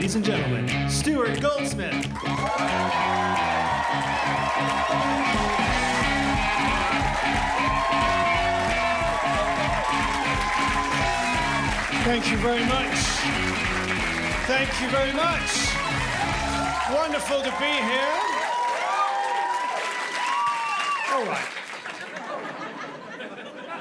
ladies and gentlemen, Stuart Goldsmith. Thank you very much. Thank you very much. Wonderful to be here. All right.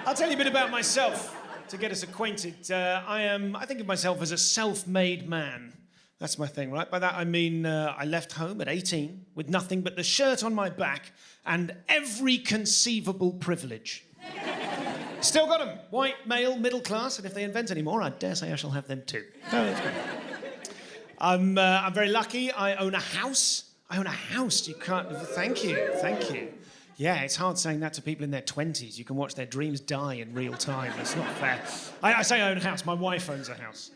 I'll tell you a bit about myself to get us acquainted. I think of myself as a self-made man. That's my thing, right? By that I mean I left home at 18 with nothing but the shirt on my back and every conceivable privilege. Still got them. White, male, middle class, and if they invent any more, I dare say I shall have them too. I'm very lucky. I own a house. You can't... Thank you. Yeah, it's hard saying that to people in their 20s. You can watch their dreams die in real time. It's not fair. I say I own a house. My wife owns a house.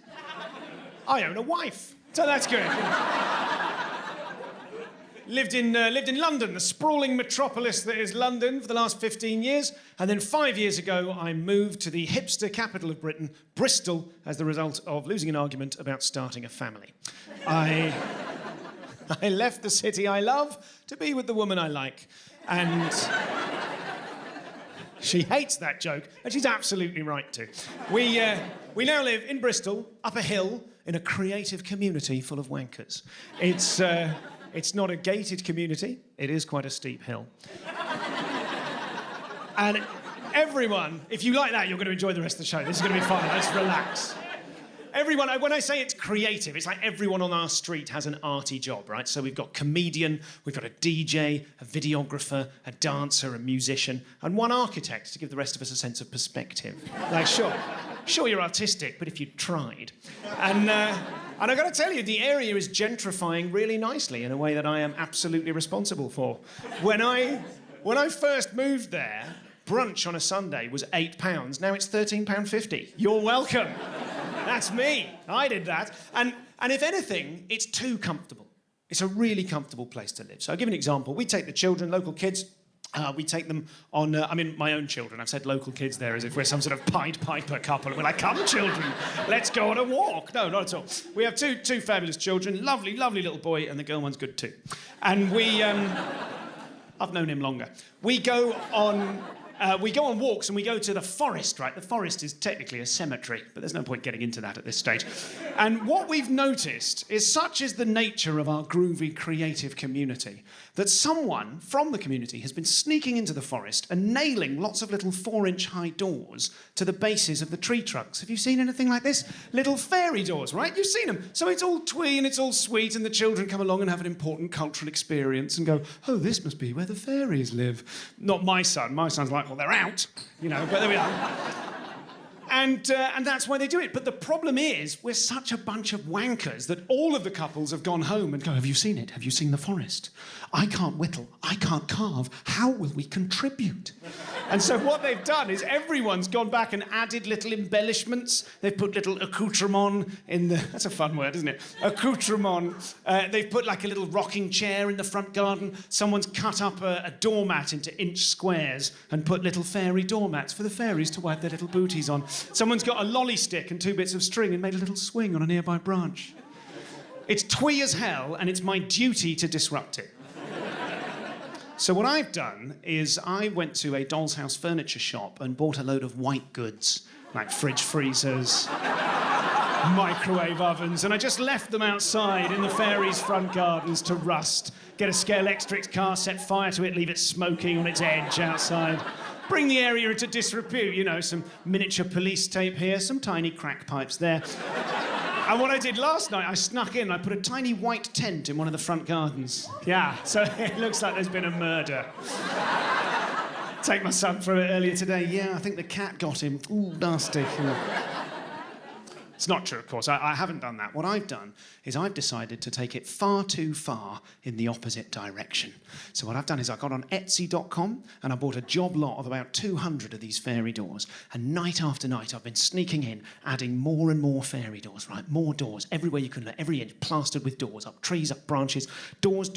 I own a wife. So that's good. Lived in London, the sprawling metropolis that is London, for the last 15 years. And then 5 years ago, I moved to the hipster capital of Britain, Bristol, as the result of losing an argument about starting a family. I left the city I love to be with the woman I like. And she hates that joke, and she's absolutely right to. We now live in Bristol, up a hill, in a creative community full of wankers. It's not a gated community. It is quite a steep hill. And everyone, if you like that, you're going to enjoy the rest of the show. This is going to be fun. Let's relax. Everyone, when I say it's creative, it's like everyone on our street has an arty job, right? So we've got comedian, we've got a DJ, a videographer, a dancer, a musician, and one architect to give the rest of us a sense of perspective. Like, sure you're artistic, but if you tried. And I've got to tell you, the area is gentrifying really nicely in a way that I am absolutely responsible for. When I first moved there, brunch on a Sunday was £8. Now it's £13.50. You're welcome. That's me. I did that. And if anything, it's too comfortable. It's a really comfortable place to live. So I'll give an example. We take the children, local kids, we take them on, my own children. I've said local kids there as if we're some sort of Pied Piper couple. And we're like, come children, let's go on a walk. No, not at all. We have two fabulous children, lovely little boy, and the girl one's good too. And I've known him longer. We go on walks and we go to the forest, right? The forest is technically a cemetery, but there's no point getting into that at this stage. And what we've noticed is such is the nature of our groovy, creative community that someone from the community has been sneaking into the forest and nailing lots of little 4-inch high doors to the bases of the tree trunks. Have you seen anything like this? Little fairy doors, right? You've seen them. So it's all twee and it's all sweet and the children come along and have an important cultural experience and go, oh, this must be where the fairies live. Not my son. My son's like, well, they're out, but there we are. And that's why they do it. But the problem is, we're such a bunch of wankers that all of the couples have gone home and go, have you seen it? Have you seen the forest? I can't whittle. I can't carve. How will we contribute? And so what they've done is everyone's gone back and added little embellishments. They've put little accoutrement in the... That's a fun word, isn't it? Accoutrement. They've put like a little rocking chair in the front garden. Someone's cut up a doormat into inch squares and put little fairy doormats for the fairies to wipe their little booties on. Someone's got a lolly stick and 2 bits of string and made a little swing on a nearby branch. It's twee as hell, and it's my duty to disrupt it. So what I've done is I went to a doll's house furniture shop and bought a load of white goods, like fridge freezers, microwave ovens, and I just left them outside in the fairies' front gardens to rust. Get a Scalextric car, set fire to it, leave it smoking on its edge outside. Bring the area into disrepute, some miniature police tape here, some tiny crack pipes there. And what I did last night, I snuck in, I put a tiny white tent in one of the front gardens. Yeah, so it looks like there's been a murder. Take my son through it earlier today. Yeah, I think the cat got him. Ooh, nasty. It's not true, of course. I haven't done that. What I've done is I've decided to take it far too far in the opposite direction. So what I've done is I got on Etsy.com and I bought a job lot of about 200 of these fairy doors. And night after night, I've been sneaking in, adding more and more fairy doors, right? More doors, everywhere you can look, every inch plastered with doors, up trees, up branches, doors,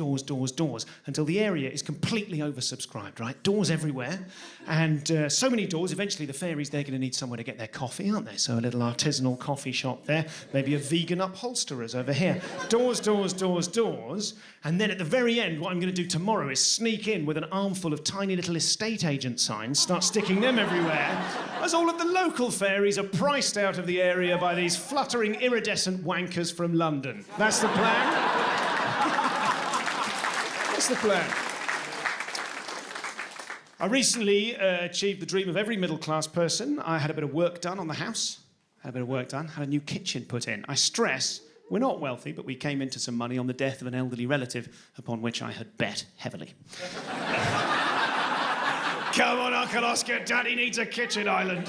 until the area is completely oversubscribed, right? Doors everywhere. And so many doors, eventually the fairies, they're going to need somewhere to get their coffee, aren't they? So a little artisanal coffee coffee shop there, maybe a vegan upholsterer's over here. Doors, doors, doors, doors. And then at the very end, what I'm going to do tomorrow is sneak in with an armful of tiny little estate agent signs, start sticking them everywhere, as all of the local fairies are priced out of the area by these fluttering iridescent wankers from London. That's the plan. That's the plan. I recently achieved the dream of every middle-class person. I had a bit of work done on the house. Had a new kitchen put in. I stress, we're not wealthy, but we came into some money on the death of an elderly relative, upon which I had bet heavily. Come on, Uncle Oscar, Daddy needs a kitchen island.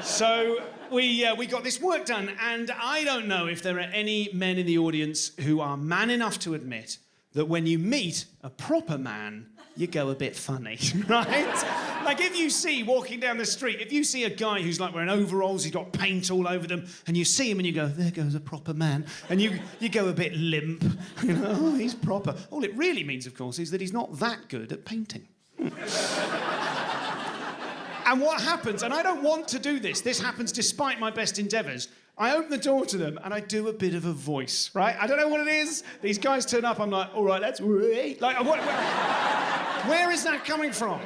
So we got this work done, and I don't know if there are any men in the audience who are man enough to admit that when you meet a proper man, you go a bit funny, right? Like if you see, walking down the street, if you see a guy who's like wearing overalls, he's got paint all over them, and you see him and you go, there goes a proper man, and you go a bit limp, you know, oh, he's proper. All it really means, of course, is that he's not that good at painting. And what happens, and I don't want to do this happens despite my best endeavours, I open the door to them and I do a bit of a voice, right? I don't know what it is. These guys turn up, I'm like, all right, let's wait. Like, where is that coming from?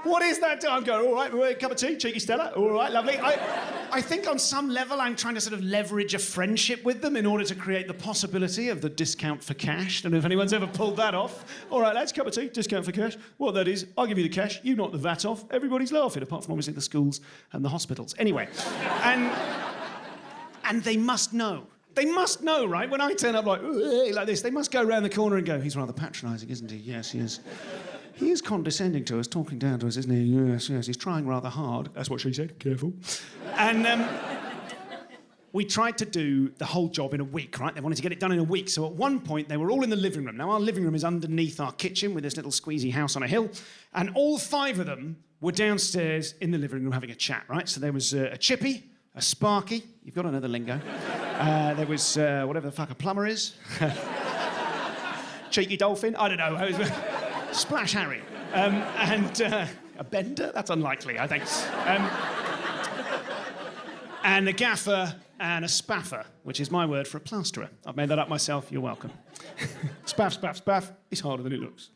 What is that? I'm going, all right, a cup of tea, cheeky Stella, all right, lovely. I think on some level I'm trying to sort of leverage a friendship with them in order to create the possibility of the discount for cash. Don't know if anyone's ever pulled that off. All right, lads, cup of tea, discount for cash. What that is, I'll give you the cash, you knock the VAT off, everybody's laughing, apart from obviously the schools and the hospitals. Anyway, and they must know. They must know, right? When I turn up like this, they must go around the corner and go, he's rather patronising, isn't he? Yes, he is. He is condescending to us, talking down to us, isn't he? Yes, yes, he's trying rather hard. That's what she said, careful. And we tried to do the whole job in a week, right? They wanted to get it done in a week. So at one point, they were all in the living room. Now, our living room is underneath our kitchen with this little squeezy house on a hill. And all 5 of them were downstairs in the living room having a chat, right? So there was a chippy, a sparky. You've got to know the lingo. There was whatever the fuck a plumber is. Cheeky dolphin. I don't know. Splash Harry. And a bender? That's unlikely, I think. And a gaffer and a spaffer, which is my word for a plasterer. I've made that up myself. You're welcome. Spaff, spaff, spaff. It's harder than it looks.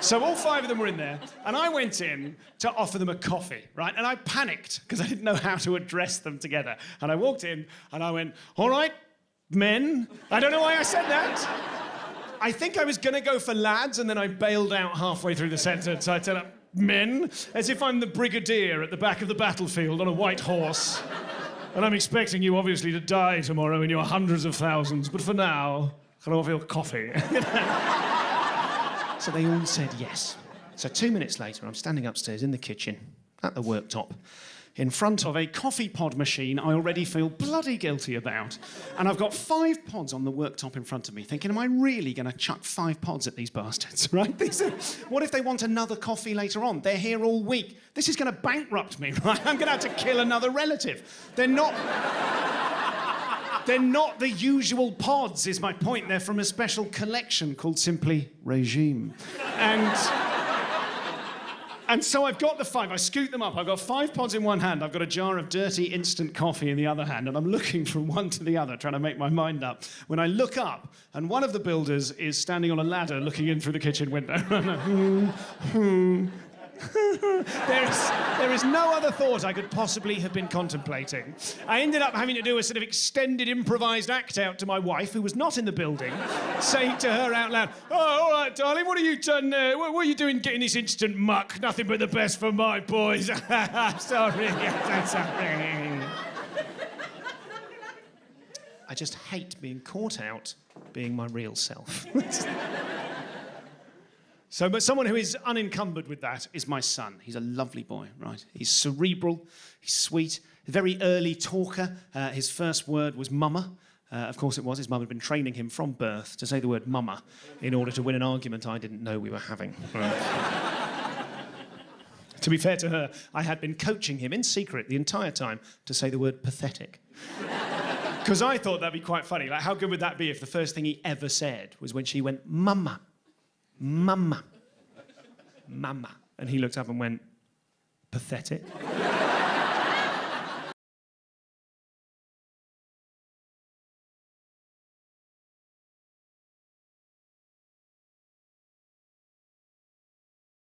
So all 5 of them were in there, and I went in to offer them a coffee, right? And I panicked, because I didn't know how to address them together. And I walked in, and I went, all right, men. I don't know why I said that. I think I was going to go for lads, and then I bailed out halfway through the sentence. I turned up, men, as if I'm the brigadier at the back of the battlefield on a white horse. And I'm expecting you, obviously, to die tomorrow in your hundreds of thousands. But for now, can I offer you a coffee? So they all said yes. So 2 minutes later, I'm standing upstairs in the kitchen, at the worktop, in front of a coffee pod machine I already feel bloody guilty about. And I've got 5 pods on the worktop in front of me, thinking, am I really going to chuck 5 pods at these bastards, right? What if they want another coffee later on? They're here all week. This is going to bankrupt me, right? I'm going to have to kill another relative. They're not the usual pods, is my point. They're from a special collection called simply Regime. And so I've got the 5, I scoot them up, I've got 5 pods in one hand, I've got a jar of dirty instant coffee in the other hand, and I'm looking from one to the other, trying to make my mind up. When I look up, and one of the builders is standing on a ladder looking in through the kitchen window. There is no other thought I could possibly have been contemplating. I ended up having to do a sort of extended improvised act out to my wife, who was not in the building, saying to her out loud, oh, all right, darling, what are you done what are you doing getting this instant muck? Nothing but the best for my boys. Sorry, I'm sorry. I just hate being caught out being my real self. So, but someone who is unencumbered with that is my son. He's a lovely boy, right? He's cerebral, he's sweet, a very early talker. His first word was mama. Of course it was. His mum had been training him from birth to say the word mama in order to win an argument I didn't know we were having. Right. To be fair to her, I had been coaching him in secret the entire time to say the word pathetic. Because I thought that'd be quite funny. Like, how good would that be if the first thing he ever said was when she went, mama. Mama. Mama. And he looked up and went, pathetic.